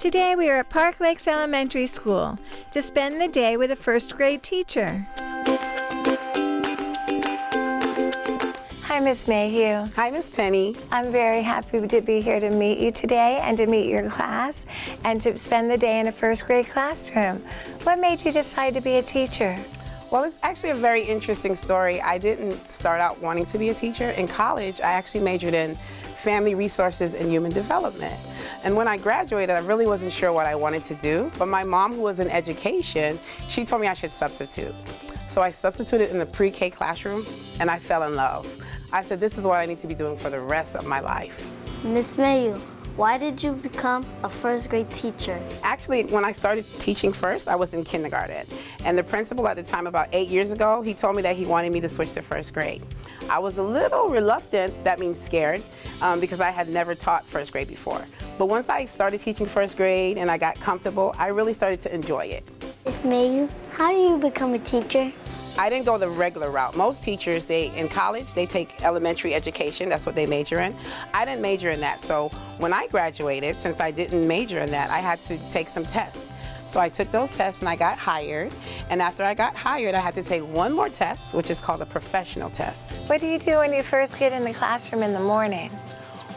Today we are at Park Lakes Elementary School to spend the day with a first grade teacher. Hi, Miss Mayhew. Hi, Miss Penny. I'm very happy to be here to meet you today and to meet your class and to spend the day in a first grade classroom. What made you decide to be a teacher? Well, it's actually a very interesting story. I didn't start out wanting to be a teacher. In college, I actually majored in family resources and human development. And when I graduated, I really wasn't sure what I wanted to do. But my mom, who was in education, she told me I should substitute. So I substituted in the pre-K classroom, and I fell in love. I said, this is what I need to be doing for the rest of my life. Miss Mayhew, why did you become a first grade teacher? Actually, when I started teaching first, I was in kindergarten. And the principal at the time, about 8 years ago, he told me that he wanted me to switch to first grade. I was a little reluctant, that means scared, because I had never taught first grade before. But once I started teaching first grade and I got comfortable, I really started to enjoy it. Miss Mayhew, how do you become a teacher? I didn't go the regular route. Most teachers, in college, they take elementary education. That's what they major in. I didn't major in that. So when I graduated, since I didn't major in that, I had to take some tests. So I took those tests and I got hired. And after I got hired, I had to take one more test, which is called a professional test. What do you do when you first get in the classroom in the morning?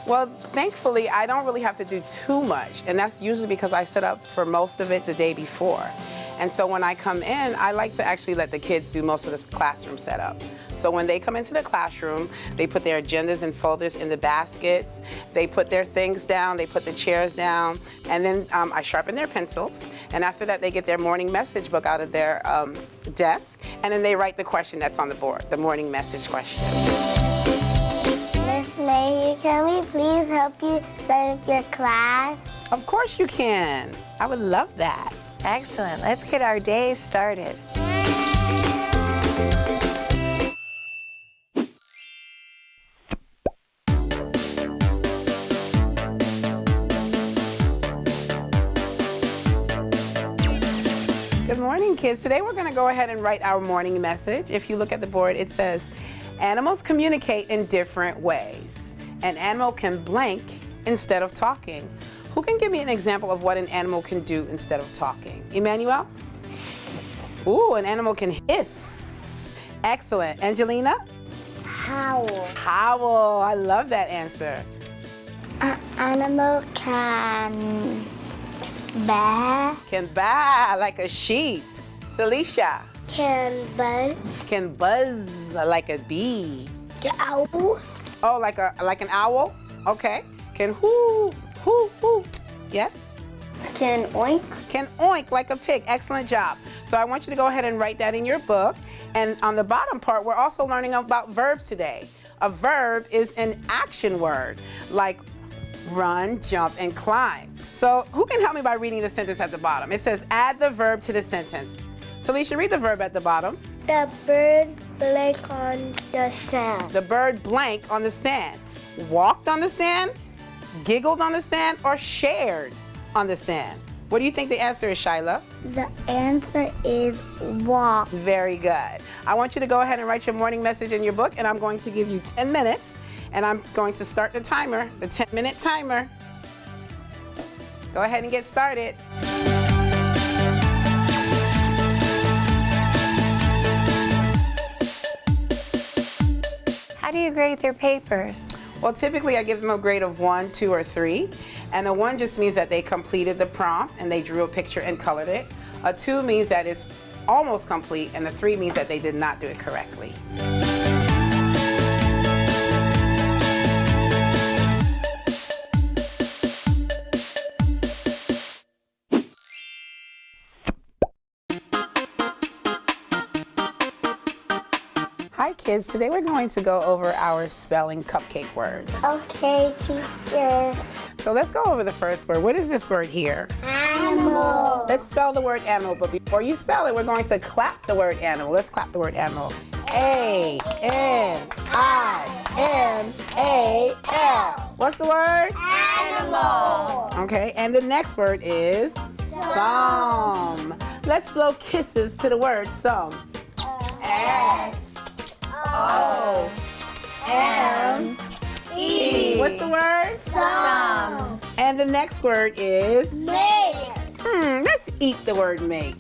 Well, thankfully, I don't really have to do too much. And that's usually because I set up for most of it the day before. And so when I come in, I like to actually let the kids do most of the classroom setup. So when they come into the classroom, they put their agendas and folders in the baskets, they put their things down, they put the chairs down, and then I sharpen their pencils. And after that, they get their morning message book out of their desk, and then they write the question that's on the board, the morning message question. Miss Mayhew, can we please help you set up your class? Of course you can. I would love that. Excellent. Let's get our day started. Good morning, kids. Today we're going to go ahead and write our morning message. If you look at the board, it says, animals communicate in different ways. An animal can blank instead of talking. Who can give me an example of what an animal can do instead of talking? Emmanuel? Ooh, an animal can hiss. Excellent. Angelina? Howl. Howl. I love that answer. An animal can baa. Can baa like a sheep. Celicia? Can buzz. Can buzz like a bee. Can owl. Oh, like an owl? Okay. Can hoo, hoo, hoo. Yes? Can oink. Can oink like a pig. Excellent job. So I want you to go ahead and write that in your book. And on the bottom part, we're also learning about verbs today. A verb is an action word, like run, jump, and climb. So who can help me by reading the sentence at the bottom? It says, add the verb to the sentence. So Alicia, read the verb at the bottom. The bird blanked on the sand. The bird blanked on the sand. Walked on the sand, giggled on the sand, or shared on the sand? What do you think the answer is, Shyla? The answer is walk. Very good. I want you to go ahead and write your morning message in your book, and I'm going to give you 10 minutes, and I'm going to start the timer, the 10-minute timer. Go ahead and get started. How do you grade their papers? Well, typically I give them a grade of 1, 2, or 3. And a 1 just means that they completed the prompt and they drew a picture and colored it. A 2 means that it's almost complete, and a 3 means that they did not do it correctly. Hi kids, today we're going to go over our spelling cupcake words. Okay, teacher. So let's go over the first word. What is this word here? Animal. Let's spell the word animal, but before you spell it, we're going to clap the word animal. Let's clap the word animal. A-N-I-M-A-L. What's the word? Animal. Okay, and the next word is some. Let's blow kisses to the word some. S-O-M-E. What's the word? Some. And And the next word is? Make. Let's eat the word make.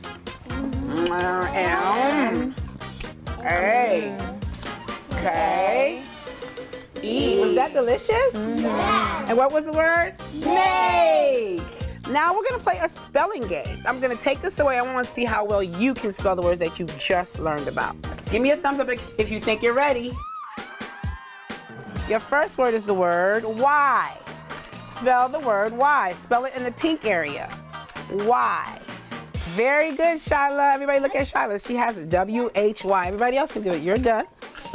M. A. K. E. Was that delicious? Yeah. And what was the word? Make. Now we're going to play a spelling game. I'm going to take this away. I want to see how well you can spell the words that you just learned about. Give me a thumbs up if you think you're ready. Your first word is the word Y. Spell the word Y. Spell it in the pink area. Y. Very good, Shyla. Everybody look at Shyla. She has it. W-H-Y. Everybody else can do it. You're done.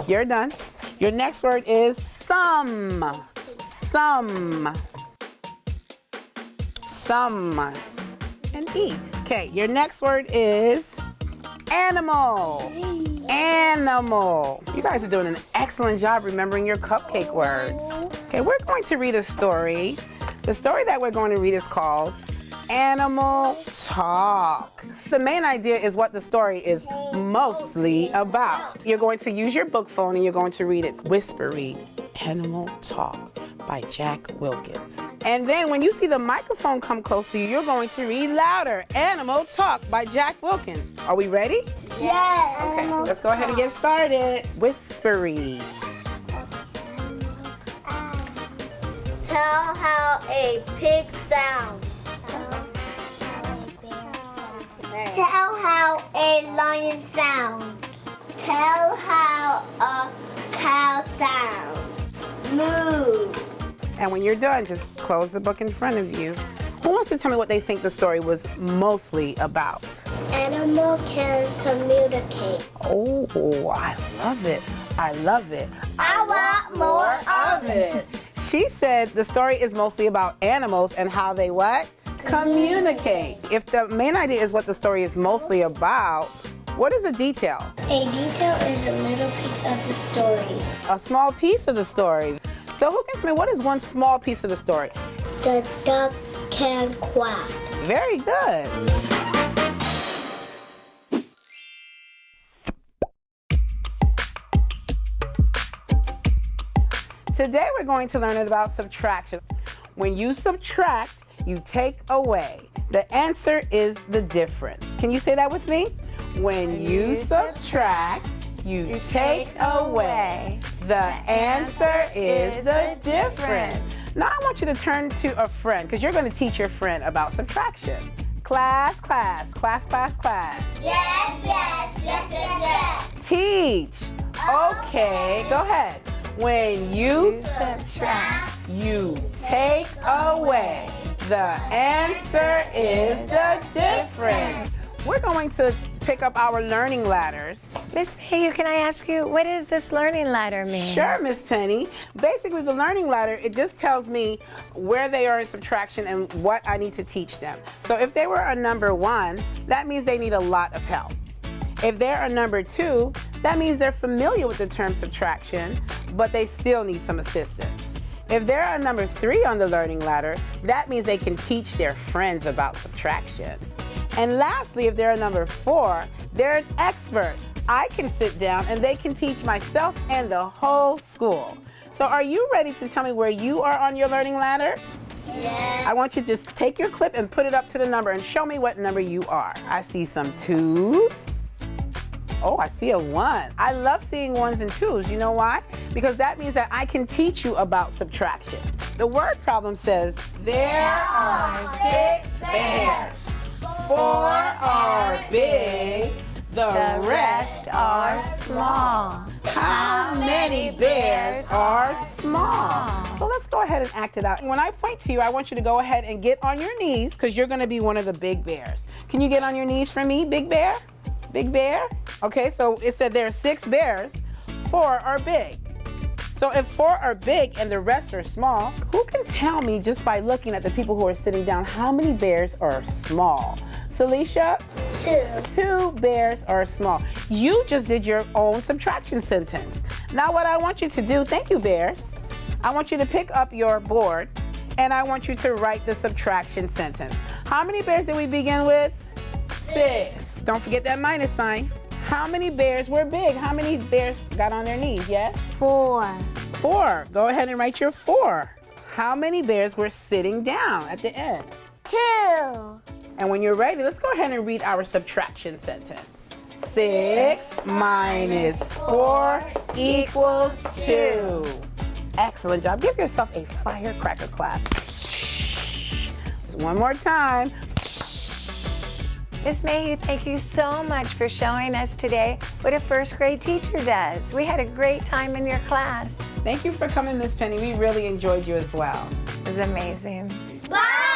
You're done. Your next word is sum. Sum. Sum. And E. Okay, your next word is animal. Animal. You guys are doing an excellent job remembering your cupcake words. Okay, we're going to read a story. The story that we're going to read is called Animal Talk. The main idea is what the story is mostly about. You're going to use your book phone and you're going to read it. Whisper read. Animal Talk by Jack Wilkins. And then when you see the microphone come close to you, you're going to read louder. Animal Talk by Jack Wilkins. Are we ready? Yes. Okay, let's go ahead and get started. Whisper read. Tell how a pig sounds. Tell how a lion sounds. Tell how a cow sounds. Moo. And when you're done, just close the book in front of you. Who wants to tell me what they think the story was mostly about? Animal can communicate. Oh, I love it. I love it. I want more of it. She said the story is mostly about animals and how they what? Communicate. If the main idea is what the story is mostly about, what is a detail? A detail is a little piece of the story. A small piece of the story. So who can tell me what is one small piece of the story? The duck can quack. Very good. Today we're going to learn about subtraction. When you subtract, you take away. The answer is the difference. Can you say that with me? When you subtract, you take away. The answer is the difference. Now I want you to turn to a friend because you're going to teach your friend about subtraction. Class, class, class, class, class. Yes, yes, yes, yes, yes. Teach. Okay, go ahead. When you Subtract. you take away. The answer is the difference. We're going to pick up our learning ladders. Miss Mayhew, can I ask you, what does this learning ladder mean? Sure, Miss Penny. Basically, the learning ladder, it just tells me where they are in subtraction and what I need to teach them. So if they were a number 1, that means they need a lot of help. If they're a number 2, that means they're familiar with the term subtraction, but they still need some assistance. If they're a number 3 on the learning ladder, that means they can teach their friends about subtraction. And lastly, if they're a number 4, they're an expert. I can sit down and they can teach myself and the whole school. So are you ready to tell me where you are on your learning ladder? Yes. I want you to just take your clip and put it up to the number and show me what number you are. I see some 2s. Oh, I see a 1. I love seeing 1s and 2s. You know why? Because that means that I can teach you about subtraction. The word problem says, there are 6 bears. 4 are big, the rest are small. How many bears are small? So let's go ahead and act it out. When I point to you, I want you to go ahead and get on your knees because you're going to be one of the big bears. Can you get on your knees for me, big bear? Big bear? Okay, so it said there are 6 bears, 4 are big. So if 4 are big and the rest are small, who can tell me just by looking at the people who are sitting down how many bears are small? Celicia? 2. 2 bears are small. You just did your own subtraction sentence. Now what I want you to do, thank you bears, I want you to pick up your board and I want you to write the subtraction sentence. How many bears did we begin with? 6. Don't forget that minus sign. How many bears were big? How many bears got on their knees, yes? 4. 4. Go ahead and write your 4. How many bears were sitting down at the end? 2. And when you're ready, let's go ahead and read our subtraction sentence. 6 minus 4 equals 2. Excellent job. Give yourself a firecracker clap. Just one more time. Miss Mayhew, thank you so much for showing us today what a first grade teacher does. We had a great time in your class. Thank you for coming, Miss Penny. We really enjoyed you as well. It was amazing. Bye.